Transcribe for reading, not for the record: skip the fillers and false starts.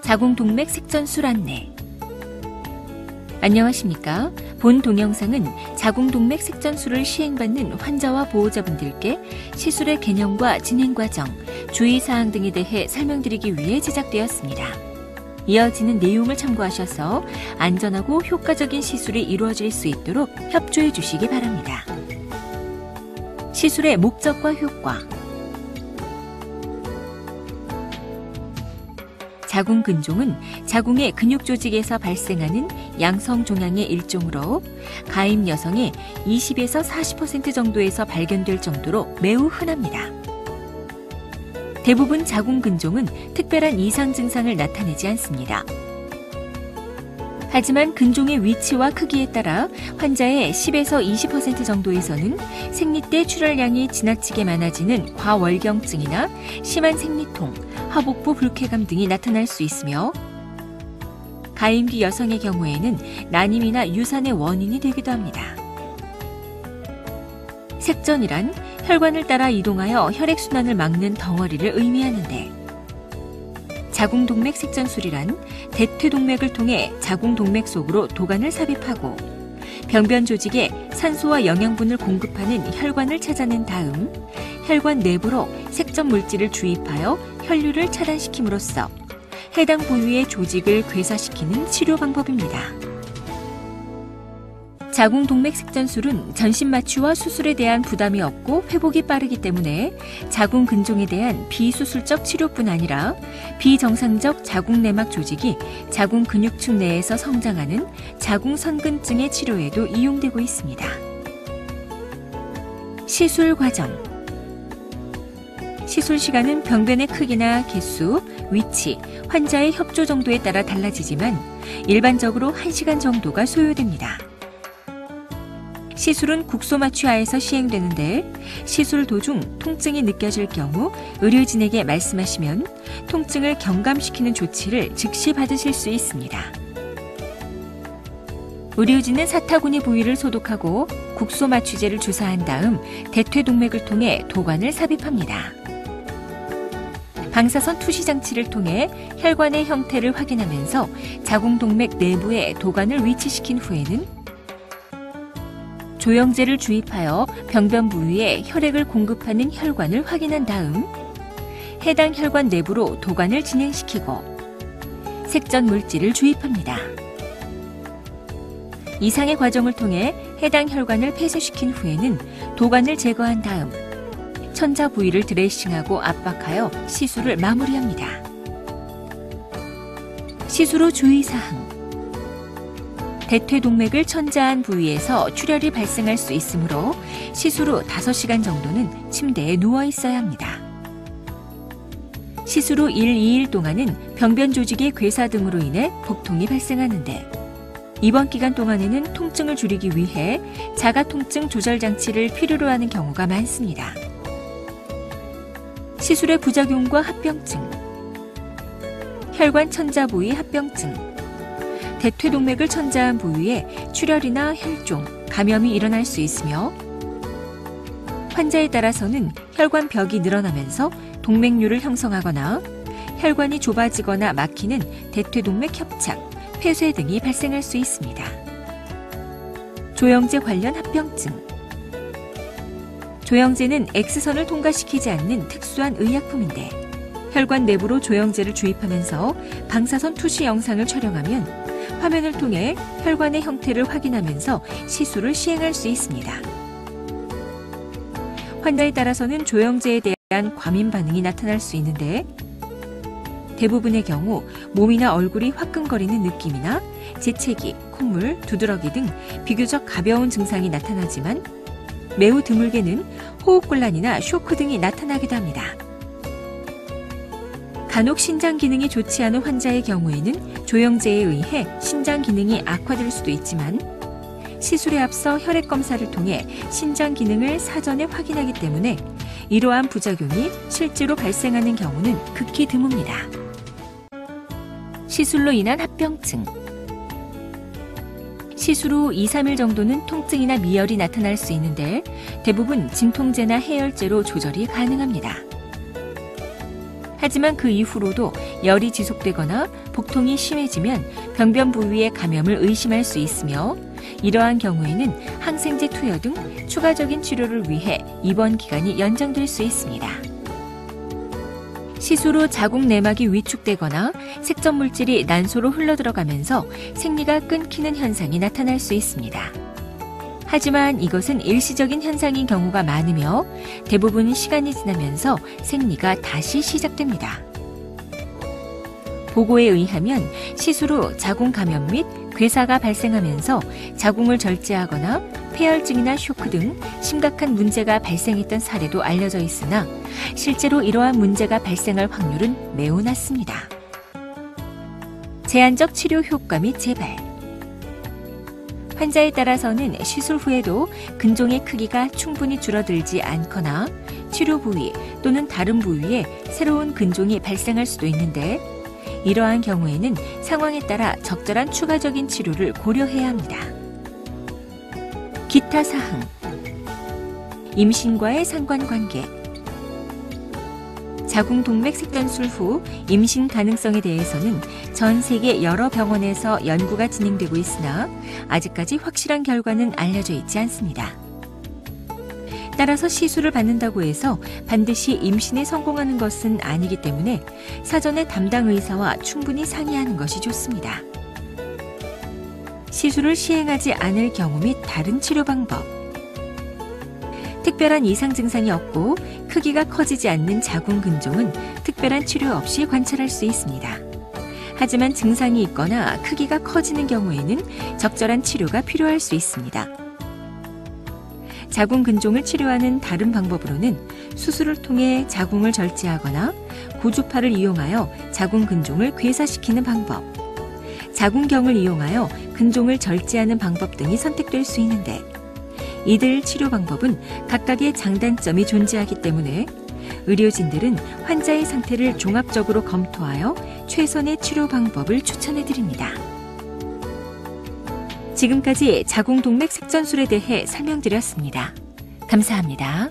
자궁동맥 색전술 안내. 안녕하십니까? 본 동영상은 자궁동맥 색전술을 시행받는 환자와 보호자분들께 시술의 개념과 진행 과정, 주의사항 등에 대해 설명드리기 위해 제작되었습니다. 이어지는 내용을 참고하셔서 안전하고 효과적인 시술이 이루어질 수 있도록 협조해 주시기 바랍니다. 시술의 목적과 효과. 자궁근종은 자궁의 근육 조직에서 발생하는 양성 종양의 일종으로 가임 여성의 20에서 40% 정도에서 발견될 정도로 매우 흔합니다. 대부분 자궁근종은 특별한 이상 증상을 나타내지 않습니다. 하지만 근종의 위치와 크기에 따라 환자의 10에서 20% 정도에서는 생리 때 출혈량이 지나치게 많아지는 과월경증이나 심한 생리통, 하복부 불쾌감 등이 나타날 수 있으며 가임기 여성의 경우에는 난임이나 유산의 원인이 되기도 합니다. 색전이란 혈관을 따라 이동하여 혈액순환을 막는 덩어리를 의미하는데 자궁동맥 색전술이란 대퇴동맥을 통해 자궁동맥 속으로 도관을 삽입하고 병변 조직에 산소와 영양분을 공급하는 혈관을 찾아낸 다음 혈관 내부로 색전 물질을 주입하여 혈류를 차단시킴으로써 해당 부위의 조직을 괴사시키는 치료 방법입니다. 자궁동맥 색전술은 전신 마취와 수술에 대한 부담이 없고 회복이 빠르기 때문에 자궁근종에 대한 비수술적 치료뿐 아니라 비정상적 자궁내막 조직이 자궁근육층 내에서 성장하는 자궁선근증의 치료에도 이용되고 있습니다. 시술 과정. 시술 시간은 병변의 크기나 개수, 위치, 환자의 협조 정도에 따라 달라지지만 일반적으로 1시간 정도가 소요됩니다. 시술은 국소마취하에서 시행되는데 시술 도중 통증이 느껴질 경우 의료진에게 말씀하시면 통증을 경감시키는 조치를 즉시 받으실 수 있습니다. 의료진은 사타구니 부위를 소독하고 국소마취제를 주사한 다음 대퇴동맥을 통해 도관을 삽입합니다. 방사선 투시 장치를 통해 혈관의 형태를 확인하면서 자궁동맥 내부에 도관을 위치시킨 후에는 조영제를 주입하여 병변 부위에 혈액을 공급하는 혈관을 확인한 다음 해당 혈관 내부로 도관을 진행시키고 색전 물질을 주입합니다. 이상의 과정을 통해 해당 혈관을 폐쇄시킨 후에는 도관을 제거한 다음 천자 부위를 드레싱하고 압박하여 시술을 마무리합니다. 시술 후 주의사항. 대퇴동맥을 천자한 부위에서 출혈이 발생할 수 있으므로 시술 후 5시간 정도는 침대에 누워 있어야 합니다. 시술 후 1, 2일 동안은 병변 조직의 괴사 등으로 인해 복통이 발생하는데 이번 기간 동안에는 통증을 줄이기 위해 자가통증 조절 장치를 필요로 하는 경우가 많습니다. 시술의 부작용과 합병증. 혈관 천자 부위 합병증. 대퇴동맥을 천자한 부위에 출혈이나 혈종, 감염이 일어날 수 있으며 환자에 따라서는 혈관 벽이 늘어나면서 동맥류를 형성하거나 혈관이 좁아지거나 막히는 대퇴동맥 협착, 폐쇄 등이 발생할 수 있습니다. 조영제 관련 합병증. 조영제는 X선을 통과시키지 않는 특수한 의약품인데 혈관 내부로 조영제를 주입하면서 방사선 투시 영상을 촬영하면 화면을 통해 혈관의 형태를 확인하면서 시술을 시행할 수 있습니다. 환자에 따라서는 조영제에 대한 과민 반응이 나타날 수 있는데 대부분의 경우 몸이나 얼굴이 화끈거리는 느낌이나 재채기, 콧물, 두드러기 등 비교적 가벼운 증상이 나타나지만 매우 드물게는 호흡곤란이나 쇼크 등이 나타나기도 합니다. 간혹 신장 기능이 좋지 않은 환자의 경우에는 조영제에 의해 신장 기능이 악화될 수도 있지만 시술에 앞서 혈액 검사를 통해 신장 기능을 사전에 확인하기 때문에 이러한 부작용이 실제로 발생하는 경우는 극히 드뭅니다. 시술로 인한 합병증. 시술 후 2, 3일 정도는 통증이나 미열이 나타날 수 있는데 대부분 진통제나 해열제로 조절이 가능합니다. 하지만 그 이후로도 열이 지속되거나 복통이 심해지면 병변 부위의 감염을 의심할 수 있으며 이러한 경우에는 항생제 투여 등 추가적인 치료를 위해 입원 기간이 연장될 수 있습니다. 시술 후 자궁 내막이 위축되거나 색전 물질이 난소로 흘러들어가면서 생리가 끊기는 현상이 나타날 수 있습니다. 하지만 이것은 일시적인 현상인 경우가 많으며 대부분 시간이 지나면서 생리가 다시 시작됩니다. 보고에 의하면 시술 후 자궁 감염 및 괴사가 발생하면서 자궁을 절제하거나 폐혈증이나 쇼크 등 심각한 문제가 발생했던 사례도 알려져 있으나 실제로 이러한 문제가 발생할 확률은 매우 낮습니다. 제한적 치료 효과 및 재발. 환자에 따라서는 시술 후에도 근종의 크기가 충분히 줄어들지 않거나 치료 부위 또는 다른 부위에 새로운 근종이 발생할 수도 있는데 이러한 경우에는 상황에 따라 적절한 추가적인 치료를 고려해야 합니다. 기타 사항. 임신과의 상관관계. 자궁동맥 색전술 후 임신 가능성에 대해서는 전 세계 여러 병원에서 연구가 진행되고 있으나 아직까지 확실한 결과는 알려져 있지 않습니다. 따라서 시술을 받는다고 해서 반드시 임신에 성공하는 것은 아니기 때문에 사전에 담당 의사와 충분히 상의하는 것이 좋습니다. 시술을 시행하지 않을 경우 및 다른 치료 방법. 특별한 이상 증상이 없고 크기가 커지지 않는 자궁 근종은 특별한 치료 없이 관찰할 수 있습니다. 하지만 증상이 있거나 크기가 커지는 경우에는 적절한 치료가 필요할 수 있습니다. 자궁 근종을 치료하는 다른 방법으로는 수술을 통해 자궁을 절제하거나 고주파를 이용하여 자궁 근종을 괴사시키는 방법, 자궁경을 이용하여 근종을 절제하는 방법 등이 선택될 수 있는데 이들 치료 방법은 각각의 장단점이 존재하기 때문에 의료진들은 환자의 상태를 종합적으로 검토하여 최선의 치료 방법을 추천해 드립니다. 지금까지 자궁동맥 색전술에 대해 설명드렸습니다. 감사합니다.